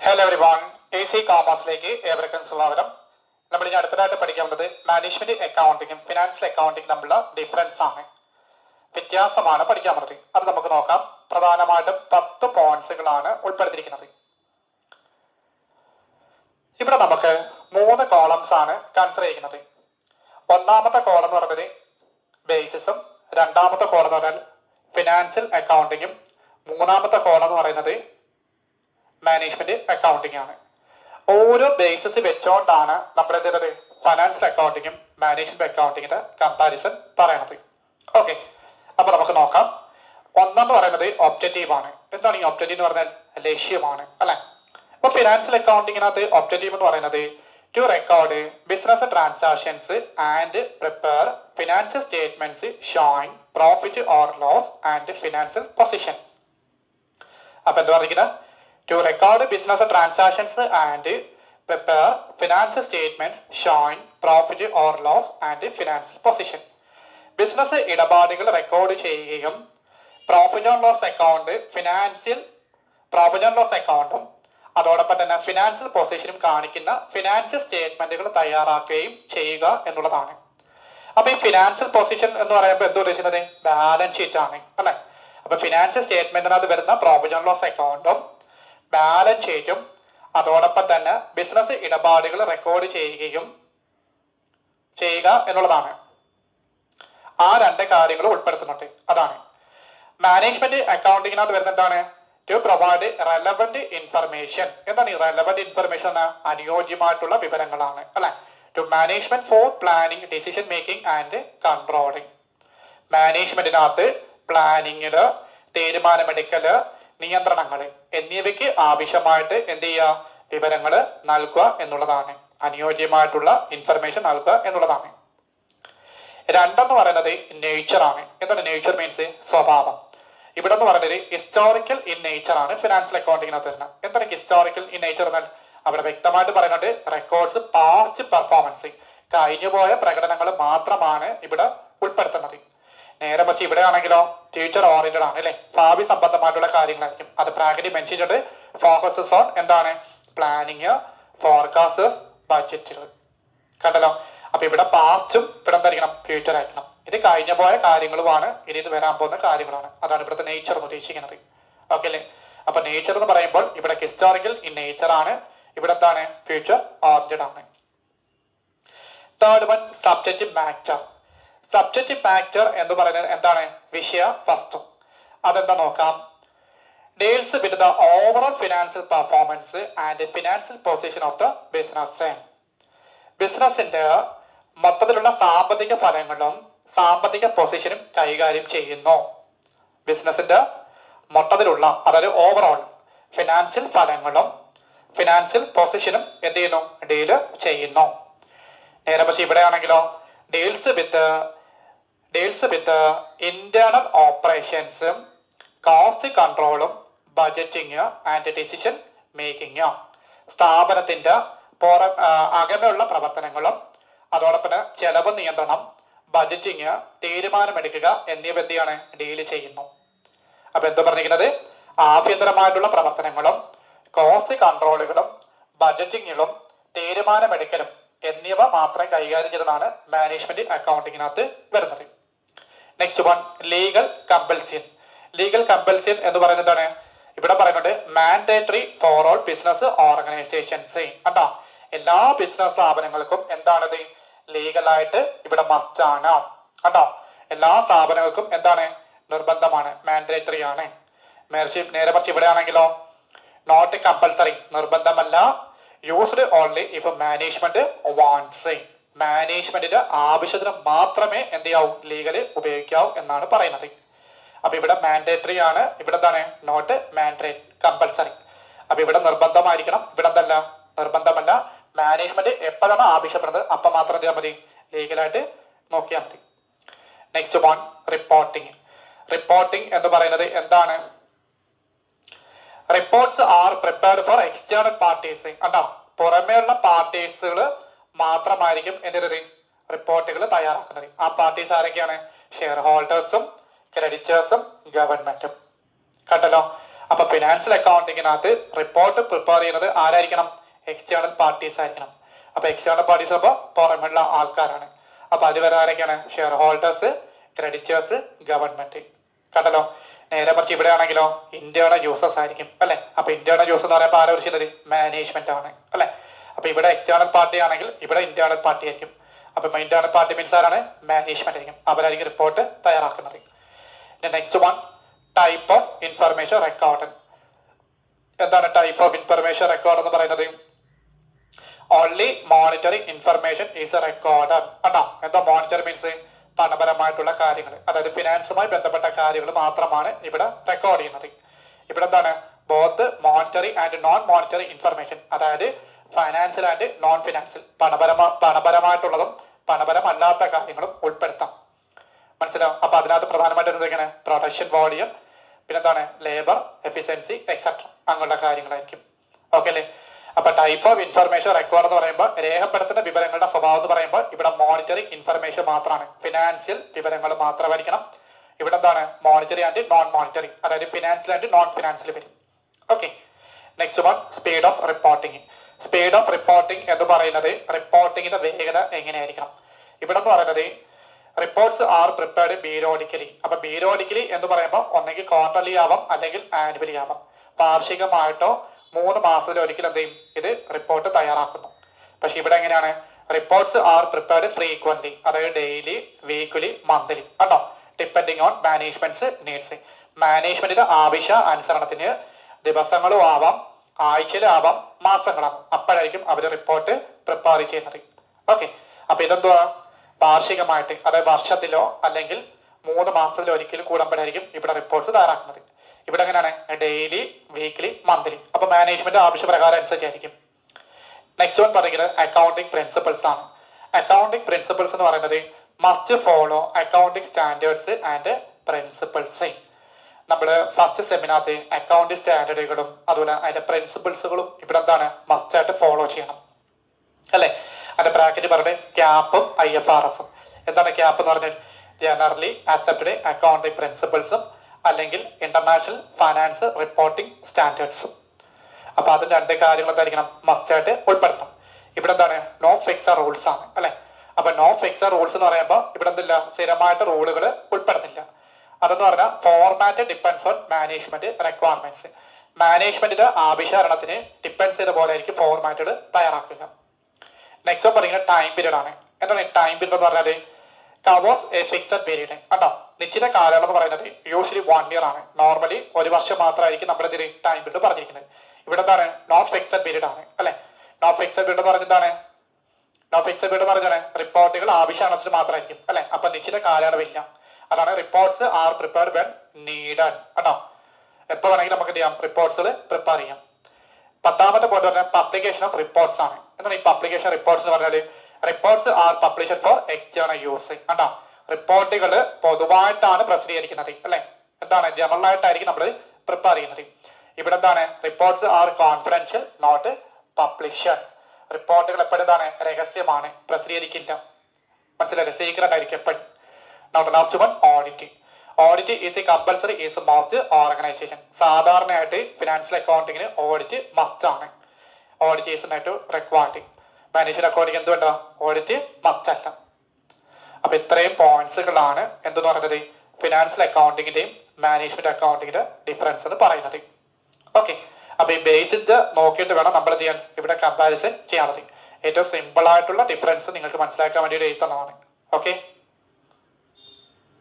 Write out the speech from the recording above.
Hello everyone, AC കോമേഴ്സിലേക്ക് ഏവർക്കും സ്വാഗതം. നമ്മൾ ഇനി അടുത്തതായിട്ട് പഠിക്കുന്നത് മാനേജ്മെന്റ് അക്കൗണ്ടിങ്ങും ഫിനാൻഷ്യൽ അക്കൗണ്ടിങ്ങും തമ്മിലുള്ള ഡിഫറൻസ് ആണ്, വ്യത്യാസമാണ് പഠിക്കാൻ പറ്റുന്നത്. അത് നമുക്ക് നോക്കാം. പ്രധാനമായിട്ടും 10 പോയിന്റ്സുകളാണ് ഉൾപ്പെടുത്തിയിരിക്കുന്നത്. ഇവിടെ നമുക്ക് 3 കോളംസ് ആണ് കൺസിഡർ ചെയ്യുന്നത്. ഒന്നാമത്തെ കോളം എന്ന് പറയുന്നത് ബേസിസും, രണ്ടാമത്തെ കോളം എന്ന് പറഞ്ഞാൽ ഫിനാൻഷ്യൽ അക്കൗണ്ടിങ്ങും, മൂന്നാമത്തെ കോളം എന്ന് പറയുന്നത് മാനേജ്മെന്റ് അക്കൗണ്ടിങ് ആണ്. ഓരോ ബേസിസ് വെച്ചുകൊണ്ടാണ് നമ്മൾ എന്ത് ഫൈനാൻഷ്യൽ അക്കൗണ്ടിങ്ങും മാനേജ്മെന്റ് അക്കൗണ്ടിങ്ങിന്റെ കമ്പാരിസൺ പറയണത്. ഓക്കെ, അപ്പൊ നമുക്ക് നോക്കാം. ഒന്നെന്ന് പറയുന്നത് ഒബ്ജക്റ്റീവ് ആണ്. എന്താണ് ഈ ഒബ്ജക്റ്റീവ് എന്ന് പറഞ്ഞാൽ? ലക്ഷ്യമാണ്, അല്ലെ? അപ്പൊ ഫിനാൻഷ്യൽ അക്കൗണ്ടിങ്ങിനകത്ത് ഒബ്ജക്റ്റീവ് എന്ന് പറയുന്നത് to record business transactions and prepare financial statements showing profit or loss and financial position. അപ്പൊ എന്താ പറയുന്നത്? To record business transactions and prepare financial statements showing profit or loss and financial position. Business ഇടപാടുകൾ record ചെയ്യുകയും profit and loss അക്കൗണ്ടും അതോടൊപ്പം തന്നെ financial പൊസിഷനും കാണിക്കുന്ന financial സ്റ്റേറ്റ്മെന്റുകൾ തയ്യാറാക്കുകയും ചെയ്യുക എന്നുള്ളതാണ്. അപ്പൊ ഈ ഫിനാൻഷ്യൽ പൊസിഷൻ എന്ന് പറയുമ്പോൾ എന്താ ഉദ്ദേശിക്കുന്നത്? ബാലൻസ് ഷീറ്റ് ആണ്, അല്ലെ? അപ്പൊ ഫിനാൻഷ്യൽ സ്റ്റേറ്റ്മെന്റിനകത്ത് വരുന്ന പ്രോഫിറ്റ് ആൻഡ് ലോസ് അക്കൗണ്ടും ബാലൻസ് ഷീറ്റും അതോടൊപ്പം തന്നെ ബിസിനസ് ഇടപാടുകൾ റെക്കോർഡ് ചെയ്യുക എന്നുള്ളതാണ്. ആ 2 കാര്യങ്ങൾ ഉൾപ്പെടുത്തുന്നുണ്ട്. അതാണ് മാനേജ്മെന്റ് അക്കൗണ്ടിങ്ങിനകത്ത് വരുന്ന എന്താണ്? To provide relevant information. എന്താണ് ഈ റെലവന്റ് ഇൻഫർമേഷൻ? അനുയോജ്യമായിട്ടുള്ള വിവരങ്ങളാണ്, അല്ലെ? To management for planning, decision making and controlling. മാനേജ്മെന്റിനകത്ത് പ്ലാനിങ്ങില്, തീരുമാനമെടുക്കല്, നിയന്ത്രണങ്ങൾ എന്നിവയ്ക്ക് ആവശ്യമായിട്ട് എന്ത് ചെയ്യുക? വിവരങ്ങൾ നൽകുക എന്നുള്ളതാണ്. അനുയോജ്യമായിട്ടുള്ള ഇൻഫർമേഷൻ നൽകുക എന്നുള്ളതാണ്. രണ്ടെന്ന് പറയുന്നത് നേച്ചർ ആണ്. എന്താണ് നേച്ചർ? മീൻസ് സ്വഭാവം. ഇവിടെ എന്ന് പറയുന്നത് ഹിസ്റ്റോറിക്കൽ ഇൻ നേച്ചർ ആണ് ഫിനാൻഷ്യൽ അക്കൗണ്ടിങ്ങിനകത്ത് വരുന്നത്. എന്താണ് ഹിസ്റ്റോറിക്കൽ ഇൻ നേച്ചർ എന്നാൽ? അവിടെ വ്യക്തമായിട്ട് പറയുന്നത് റെക്കോർഡ്സ് പാസ്റ്റ് പെർഫോമൻസ്, കഴിഞ്ഞുപോയ പ്രകടനങ്ങൾ മാത്രമാണ് ഇവിടെ ഉൾപ്പെടുത്തുന്നത്. നേരെ പക്ഷെ ഇവിടെ ആണെങ്കിലോ ഫ്യൂച്ചർ ഓറിയന്റഡ് ആണ്, അല്ലെ? ഭാവി സംബന്ധമായിട്ടുള്ള കാര്യങ്ങളായിരിക്കും. അത് ബ്രാക്കറ്റിൽ മെൻഷൻ ചെയ്തിട്ട് ഫോക്കസസ് ഓൺ എന്താണ്? പ്ലാനിങ്, ഫോർകാസ്റ്റേഴ്സ്, ബഡ്ജറ്റുകൾ. കണ്ടല്ലോ? അപ്പൊ ഇവിടെ പാസ്റ്റും ഇവിടെ എന്തായിരിക്കണം? ഫ്യൂച്ചർ ആയിരിക്കണം. ഇത് കഴിഞ്ഞ പോയ കാര്യങ്ങളുമാണ്, ഇനി ഇത് വരാൻ പോകുന്ന കാര്യങ്ങളാണ്. അതാണ് ഇവിടുത്തെ നേച്ചർ എന്ന് ഉദ്ദേശിക്കുന്നത്. ഓക്കെ അല്ലേ? അപ്പൊ നേച്ചർ എന്ന് പറയുമ്പോൾ ഇവിടെ ഹിസ്റ്റോറിക്കൽ ഇൻ നേച്ചർ ആണ്, ഇവിടെ എന്താണ്? ഫ്യൂച്ചർ ഓറിയന്റഡ് ആണ്. Third one subject matter. Subject factor എന്ന് പറയുന്നത് എന്താണ്? വിഷയ വസ്തു. അതെന്താ നോക്കാം. Deals with the overall financial performance and financial position of the business. ബിസിനസിന്റെ മൊത്തത്തിലുള്ള സാമ്പത്തിക ഫലങ്ങളും സാമ്പത്തിക പൊസിഷനും കൈകാര്യം ചെയ്യുന്നു. ബിസിനസിന്റെ മൊത്തത്തിലുള്ള, അതായത് ഓവറോൾ ഫിനാൻഷ്യൽ ഫലങ്ങളും ഫിനാൻഷ്യൽ പൊസിഷനും എന്ത് ചെയ്യുന്നു? ഡീല് ചെയ്യുന്നു. നേരെ പക്ഷെ ഇവിടെ ആണെങ്കിലോ ഡീൽസ് വിത്ത് ഇന്റേണൽ ഓപ്പറേഷൻസും കോസ്റ്റ് കൺട്രോളും ബജറ്റിങ് ആൻഡ് ഡിസിഷൻ മേക്കിംഗ്. സ്ഥാപനത്തിന്റെ അകമെയുള്ള പ്രവർത്തനങ്ങളും അതോടൊപ്പം ചെലവ് നിയന്ത്രണം, ബജറ്റിങ്, തീരുമാനമെടുക്കുക എന്നിവ എന്തിയാണ്? ഡീല് ചെയ്യുന്നു. അപ്പൊ എന്താ പറഞ്ഞിരിക്കുന്നത്? ആഭ്യന്തരമായിട്ടുള്ള പ്രവർത്തനങ്ങളും കോസ്റ്റ് കൺട്രോളുകളും ബജറ്റിങ്ങുകളും തീരുമാനമെടുക്കലും എന്നിവ മാത്രം കൈകാര്യം ചെയ്തതാണ് മാനേജ്മെന്റ് അക്കൗണ്ടിങ്ങിനകത്ത് വരുന്നത്. Next one legal compulsion. Legal compulsion എന്ന് പറയുന്നത് എന്താണ്? ഇവിടെ പറയുന്നുണ്ട് mandatory for all business organisations. കണ്ടോ? എല്ലാ ബിസിനസ് സ്ഥാപനങ്ങൾക്കും എന്താണത്? ലീഗലായിട്ട് ഇവിടെ മസ്റ്റ് ആണ്. കണ്ടോ? എല്ലാ സ്ഥാപനങ്ങൾക്കും എന്താണ്? നിർബന്ധമാണ്, മാൻഡേറ്ററി ആണ്. നേരെ മറിച്ച് ഇവിടെ ആണെങ്കിലോ നോട്ട് കമ്പൽസറി, നിർബന്ധമല്ല. Used only if management wants. മാനേജ്മെന്റിന്റെ ആവശ്യത്തിന് മാത്രമേ എന്ത് ചെയ്യാവൂ? ലീഗല് ഉപയോഗിക്കാവൂ എന്നാണ് പറയുന്നത്. അപ്പൊ ഇവിടെ മാൻഡേറ്ററി ആണ്, ഇവിടെ എന്താണ്? Not mandate, compulsory. അപ്പൊ ഇവിടെ നിർബന്ധമായിരിക്കണം, ഇവിടെ എന്തല്ല? നിർബന്ധമല്ല. മാനേജ്മെന്റ് എപ്പോഴാണ് ആവശ്യപ്പെടുന്നത് അപ്പൊ മാത്രം എന്ത് ചെയ്യാൻ മതി? ലീഗലായിട്ട് നോക്കിയാൽ മതി. Next one reporting. റിപ്പോർട്ടിങ് എന്ന് പറയുന്നത് എന്താണ്? Reports are prepared for external parties. കണ്ടോ? പുറമേയുള്ള പാർട്ടീസുകൾ മാത്രമായിരിക്കും എന്തിനത്? റിപ്പോർട്ടുകൾ തയ്യാറാക്കുന്നത്. ആ പാർട്ടീസ് ആരൊക്കെയാണ്? ഷെയർ ഹോൾഡേഴ്സും, ക്രെഡിറ്റേഴ്സും, ഗവൺമെന്റും. കണ്ടല്ലോ? അപ്പൊ ഫിനാൻഷ്യൽ അക്കൗണ്ടിങ്ങിനകത്ത് റിപ്പോർട്ട് പ്രിപ്പയർ ചെയ്യുന്നത് ആരായിരിക്കണം? എക്സ്റ്റേണൽ പാർട്ടീസ് ആയിരിക്കണം. അപ്പൊ എക്സ്റ്റേണൽ പാർട്ടീസ് അപ്പൊ പുറമെയുള്ള ആൾക്കാരാണ്. അപ്പൊ അത് വരെ ആരൊക്കെയാണ്? Share holders, creditors, government. കണ്ടല്ലോ. നേരെ മറിച്ച് ഇവിടെ ആണെങ്കിലോ ഇന്റേണൽ യൂസേഴ്സ് ആയിരിക്കും അല്ലെ. അപ്പൊ ഇന്റേണൽ യൂസർ എന്ന് പറയുമ്പോൾ ആരാ വിളിക്കുന്നത്? മാനേജ്മെന്റ് ആണ് അല്ലെ. അപ്പൊ ഇവിടെ എക്സ്റ്റേണൽ പാർട്ടി ആണെങ്കിൽ ഇവിടെ ഇന്റേണൽ പാർട്ടി ആയിരിക്കും. അപ്പൊ ഇന്റേണൽ പാർട്ടി മീൻസ് ആരാണ്? മാനേജ്മെന്റ് ആയിരിക്കും. അവരായിരിക്കും റിപ്പോർട്ട് തയ്യാറാക്കുന്നത്. Next one, type of information record. എന്താണ് ടൈപ്പ് ഓഫ് ഇൻഫർമേഷൻ റെക്കോർഡ് എന്ന് പറയുന്നത്? Only monetary information is record. കണ്ടോ? എന്താ മോണിറ്ററി മീൻസ്? പണപരമായിട്ടുള്ള കാര്യങ്ങൾ, അതായത് ഫിനാൻസുമായി ബന്ധപ്പെട്ട കാര്യങ്ങൾ മാത്രമാണ് ഇവിടെ റെക്കോർഡ് ചെയ്യുന്നത്. ഇവിടെ എന്താണ്? Both monetary and non monetary information, അതായത് ഫൈനാൻഷ്യൽ ആൻഡ് നോൺ ഫിനാൻഷ്യൽ, പണപരമായിട്ടുള്ളതും പണപരമല്ലാത്ത കാര്യങ്ങളും ഉൾപ്പെടുത്താം. മനസ്സിലാവും? അപ്പൊ അതിനകത്ത് പ്രധാനമായിട്ട് എന്തൊക്കെയാണ്? പ്രൊഡക്ഷൻ വോളിയം, പിന്നെന്താണ്? ലേബർ എഫിഷ്യൻസി, എക്സെട്ര അങ്ങനെയുള്ള കാര്യങ്ങളായിരിക്കും. ഓക്കെ അല്ലേ? അപ്പൊ ടൈപ്പ് ഓഫ് ഇൻഫർമേഷൻ റെക്കോർഡ് എന്ന് പറയുമ്പോൾ രേഖപ്പെടുത്തുന്ന വിവരങ്ങളുടെ സ്വഭാവം എന്ന് പറയുമ്പോൾ ഇവിടെ മോണിറ്ററി ഇൻഫർമേഷൻ മാത്രമാണ്, ഫിനാൻഷ്യൽ വിവരങ്ങൾ മാത്രമായിരിക്കണം. ഇവിടെ എന്താണ്? മോണിറ്ററി ആൻഡ് നോൺ മോണിറ്ററി, അതായത് ഫിനാൻഷ്യൽ ആൻഡ് നോൺ ഫിനാൻഷ്യൽ വരും. Okay. Next one, speed of reporting. Speed of reporting എന്ന് പറയുന്നത് റിപ്പോർട്ടിങ്ങിന്റെ വേഗത എങ്ങനെയായിരിക്കണം? ഇവിടെ എന്ന് പറയുന്നത് റിപ്പോർട്ട്സ് ആർ പ്രിപ്പയർഡ് പീരിയോഡിക്കലി. അപ്പൊ പീരിയോഡിക്കലി എന്ന് പറയുമ്പോൾ ഒന്നെങ്കിൽ ക്വാർട്ടർലി ആവാം അല്ലെങ്കിൽ ആനുവലി ആവാം. വാർഷികമായിട്ടോ 3 മാസത്തിൽ ഒരിക്കലും എന്ത് ചെയ്യും? ഇത് റിപ്പോർട്ട് തയ്യാറാക്കുന്നു. പക്ഷെ ഇവിടെ എങ്ങനെയാണ്? റിപ്പോർട്ട്സ് ആർ പ്രിപ്പയർഡ് ഫ്രീക്വന്റ്ലി, അതായത് ഡെയിലി, വീക്ക്ലി, മന്ത്ലി. കേട്ടോ? Depending on management needs. മാനേജ്മെന്റിന്റെ ആവശ്യ അനുസരണത്തിന് ദിവസങ്ങളും ആവാം, ആഴ്ചയിലും ആവാം, മാസങ്ങളാവാം. അപ്പോഴായിരിക്കും അവർ റിപ്പോർട്ട് പ്രിപ്പയർ ചെയ്യുന്നത്. ഓക്കെ. അപ്പൊ ഇതെന്തുവാ? വാർഷികമായിട്ട്, അതായത് വർഷത്തിലോ അല്ലെങ്കിൽ 3 മാസത്തിലോ ഒരിക്കലും കൂടുമ്പോഴായിരിക്കും ഇവിടെ റിപ്പോർട്ട്സ് തയ്യാറാക്കുന്നത്. ഇവിടെ എങ്ങനെയാണ്? Daily, weekly, monthly. അപ്പൊ മാനേജ്മെന്റ് ആവശ്യപ്രകാരം അനുസരിച്ചായിരിക്കും. നെക്സ്റ്റ് വൺ പറയുന്നത് അക്കൗണ്ടിങ് പ്രിൻസിപ്പിൾസ് ആണ്. അക്കൗണ്ടിങ് പ്രിൻസിപ്പിൾസ് എന്ന് പറയുന്നത് must follow accounting standards and principles. നമ്മൾ ഫസ്റ്റ് സെമിനാറിൽ അക്കൗണ്ടിങ് സ്റ്റാൻഡേർഡുകളും അതുപോലെ അതിന്റെ പ്രിൻസിപ്പിൾസുകളും ഇവിടെ എന്താണ്? മസ്റ്റ് ആയിട്ട് ഫോളോ ചെയ്യണം അല്ലെ. അതിന്റെ ബ്രാക്കറ്റ് പറഞ്ഞത് ക്യാപ്പും IFRS-ഉം. എന്താണ് ക്യാപ്പ് എന്ന് പറഞ്ഞാൽ? ജനറലി അക്സെപ്റ്റഡ് അക്കൗണ്ടിങ് പ്രിൻസിപ്പിൾസും അല്ലെങ്കിൽ ഇന്റർനാഷണൽ ഫൈനാൻസ് റിപ്പോർട്ടിംഗ് സ്റ്റാൻഡേർഡ്സും. അപ്പൊ അതിന്റെ 2 കാര്യങ്ങൾ എന്തായിരിക്കണം? മസ്റ്റ് ആയിട്ട് ഉൾപ്പെടുത്തണം. ഇവിടെ എന്താണ്? നോ ഫിക്സഡ് റൂൾസ് ആണ് അല്ലെ. അപ്പൊ നോ ഫിക്സഡ് റൂൾസ് എന്ന് പറയുമ്പോൾ ഇവിടെ എന്തില്ല? സ്ഥിരമായിട്ട് റൂളുകൾ ഉൾപ്പെടുത്തില്ല. അതെന്ന് പറഞ്ഞാൽ format depends on management requirements. മാനേജ്മെന്റിന്റെ ആവശ്യകരണത്തിന് ഡിപ്പെൻസ് ചെയ്ത പോലെ ആയിരിക്കും ഫോർമാറ്റുകൾ തയ്യാറാക്കുക. നെക്സ്റ്റ് പറയുന്നത് ടൈം പീരീഡ് ആണ്. എന്താണ് ടൈം പീരീഡ് എന്ന് പറഞ്ഞാൽ? Covers A fixed period. കേട്ടോ? നിശ്ചിത കാലയളവ് എന്ന് പറയുന്നത് യൂഷ്വലി 1 ഇയർ ആണ്. നോർമലി 1 വർഷം മാത്രമായിരിക്കും നമ്മുടെ ഇതിൽ ടൈം പീരീഡ് പറഞ്ഞിരിക്കുന്നത്. ഇവിടെ എന്താണ്? നോട്ട് ഫിക്സഡ് പീരീഡ് ആണ് അല്ലെ. നോട്ട് ഫിക്സഡ് പീരീഡ് എന്ന് പറഞ്ഞിട്ടാണ്? നോട്ട് ഫിക്സഡ് പീരീഡ് എന്ന് പറഞ്ഞാൽ റിപ്പോർട്ടുകൾ ആവശ്യാനുസരിച്ച് മാത്രമായിരിക്കും അല്ലെ. അപ്പൊ നിശ്ചിത കാലയളവില്ല. അതാണ് reports are prepared when needed. കേട്ടോ? എപ്പോ വേണമെങ്കിലും നമുക്ക് എന്ത് ചെയ്യാം? റിപ്പോർട്ട്സുകൾ പ്രിപ്പയർ ചെയ്യാം. 10ാമത്തെ പോയിന്റ് പറഞ്ഞാൽ പബ്ലിക്കേഷൻ ഓഫ് റിപ്പോർട്ട്സ് ആണ്. എന്താണ് ഈ പബ്ലിക്കേഷൻ റിപ്പോർട്ട്സ് എന്ന് പറഞ്ഞാൽ? Reports R published four external use. കണ്ടോ? റിപ്പോർട്ടുകൾ പൊതുവായിട്ടാണ് പ്രസിദ്ധീകരിക്കുന്നത് അല്ലെ. എന്താണ്? ജനറൽ ആയിട്ടായിരിക്കും നമ്മൾ പ്രിപ്പയർ ചെയ്യുന്നത്. ഇവിടെ എന്താണ്? Reports are confidential not published. റിപ്പോർട്ടുകൾ എപ്പോഴും എന്താണ്? രഹസ്യമാണ്, പ്രസിദ്ധീകരിക്കില്ല. മനസ്സിലായില്ലേ? സീക്രട്ട് ആയിരിക്കും എപ്പോഴും. Last one, audit. Audit is a compulsory is must organisation. സാധാരണയായിട്ട് ഫിനാൻഷ്യൽ അക്കൗണ്ടിങ്ങിന് ഓഡിറ്റ് മസ്റ്റ് ആണ്. Audit is not required. Management accounting എന്തുകൊണ്ടാ? ഓഡിറ്റ് മസ്റ്റ് അല്ല. അപ്പൊ ഇത്രയും പോയിന്റ്സുകളാണ് എന്തെന്ന് പറയുന്നത്? ഫിനാൻഷ്യൽ അക്കൗണ്ടിങ്ങിന്റെയും മാനേജ്മെന്റ് അക്കൗണ്ടിങ്ങിന്റെ ഡിഫറൻസ് എന്ന് പറയുന്നത്. ഓക്കെ. അപ്പൊ ഈ ബേസിക് നോക്കിയിട്ട് വേണം നമ്മൾ ചെയ്യാൻ ഇവിടെ കമ്പാരിസൺ ചെയ്യാനുള്ളത്. ഏറ്റവും സിമ്പിൾ ആയിട്ടുള്ള ഡിഫറൻസ് നിങ്ങൾക്ക് മനസ്സിലാക്കാൻ വേണ്ടി എഴുതുന്നതാണ്. ഓക്കെ.